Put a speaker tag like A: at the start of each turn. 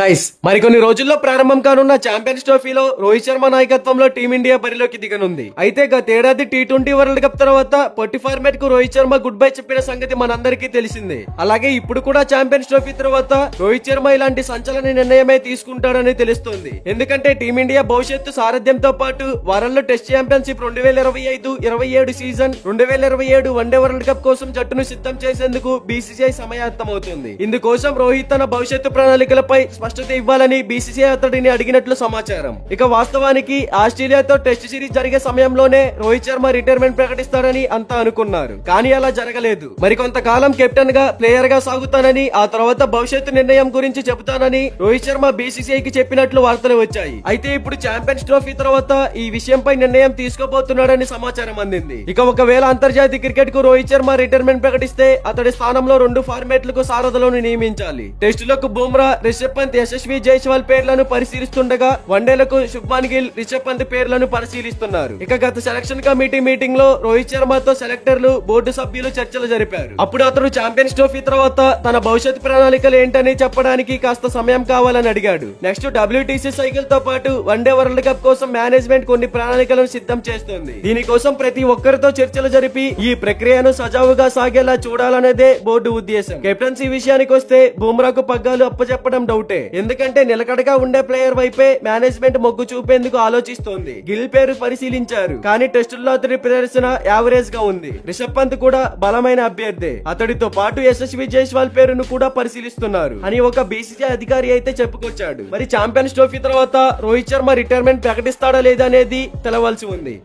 A: Guys మరికొన్ని రోజుల్లో ప్రారంభం కానున్న ఛాంపియన్స్ ట్రోఫీలో రోహిత్ శర్మ నాయకత్వంలో టీమిండియా బరిలోకి దిగనుంది. అయితే గతేడాది టీ20 వరల్డ్ కప్ తర్వాత పొట్టి ఫార్మాట్ కు రోహిత్ శర్మ గుడ్ బై చెప్పిన సంగతి మనందరికీ తెలిసిందే. అలాగే ఇప్పుడు కూడా ఛాంపియన్స్ ట్రోఫీ తర్వాత రోహిత్ శర్మ ఇలాంటి సంచలన నిర్ణయమే తీసుకుంటాడని తెలుస్తోంది. ఎందుకంటే టీమిండియా భవిష్యత్తు సారథ్యంతో పాటు వారంలో test championship 2025-27 season 2027 one day world cup కోసం జట్టును సిద్ధం చేసేందుకు బీసీసీఐ సమాయత్తమవుతుంది. ఇందుకోసం రోహిత్ తన భవిష్యత్తు ప్రణాళికలపై స్పష్టత ఇవ్వాలని బీసీసీఐ అతడిని అడిగినట్లు సమాచారం. ఇక వాస్తవానికి ఆస్ట్రేలియాతో టెస్ట్ సిరీస్ జరిగే సమయంలోనే రోహిత్ శర్మ రిటైర్మెంట్ ప్రకటిస్తారని అంతా అనుకున్నారు. కానీ అలా జరగలేదు. మరికొంతకాలం కెప్టెన్ గా ప్లేయర్ గా సాగుతానని, ఆ తర్వాత భవిష్యత్తు నిర్ణయం గురించి చెబుతానని రోహిత్ శర్మ బీసీసీఐకి చెప్పినట్లు వార్తలు వచ్చాయి. అయితే ఇప్పుడు ఛాంపియన్స్ ట్రోఫీ తర్వాత ఈ విషయంపై నిర్ణయం తీసుకోబోతున్నాడని సమాచారం అందింది. ఇక ఒకవేళ అంతర్జాతీయ క్రికెట్ కు రోహిత్ శర్మ రిటైర్మెంట్ ప్రకటిస్తే అతడి స్థానంలో 2 ఫార్మాట్లకు సారథులను నియమించాలి. టెస్టులకు బుమ్రా, రిషబ్ పంత్, యశస్వి జైస్వాల్ పేర్లను పరిశీలిస్తుండగా వన్డేలకు శుభ్మాన్ గిల్, రిషబ్ పంత్ పేర్లను పరిశీలిస్తున్నారు. ఇక గత సెలక్షన్ కమిటీ మీటింగ్ లో రోహిత్ శర్మతో సెలెక్టర్లు, బోర్డు సభ్యులు చర్చలు జరిపారు. అప్పుడు అతడు ఛాంపియన్స్ ట్రోఫీ తర్వాత తన భవిష్యత్ ప్రణాళికలు ఏంటని చెప్పడానికి కాస్త సమయం కావాలని అడిగాడు. నెక్స్ట్ WTC సైకిల్ తో పాటు వన్డే వరల్డ్ కప్ కోసం మేనేజ్మెంట్ కొన్ని ప్రణాళికలను సిద్ధం చేస్తుంది. దీనికోసం ప్రతి ఒక్కరితో చర్చలు జరిపి ఈ ప్రక్రియను సజావుగా సాగేలా చూడాలనేదే బోర్డు ఉద్దేశం. కెప్టెన్సీ విషయానికి వస్తే బుమ్రాకు పగ్గాలు అప్పచెప్పడం డౌటే. ఎందుకంటే నిలకడగా ఉండే ప్లేయర్ వైపే మేనేజ్మెంట్ మొగ్గు చూపేందుకు ఆలోచిస్తోంది. గిల్ పేరు పరిశీలించారు, కానీ టెస్టుల్లో అతడి ప్రదర్శన యావరేజ్ గా ఉంది. రిషబ్ పంత్ కూడా బలమైన అభ్యర్థి. అతడితో పాటు యశస్వి జైస్వాల్ పేరును కూడా పరిశీలిస్తున్నారు అని ఒక బీసీసీఐ అధికారి అయితే చెప్పుకొచ్చాడు. మరి ఛాంపియన్స్ ట్రోఫీ తర్వాత రోహిత్ శర్మ రిటైర్మెంట్ ప్రకటిస్తాడా లేదా అనేది తెలవాల్సి ఉంది.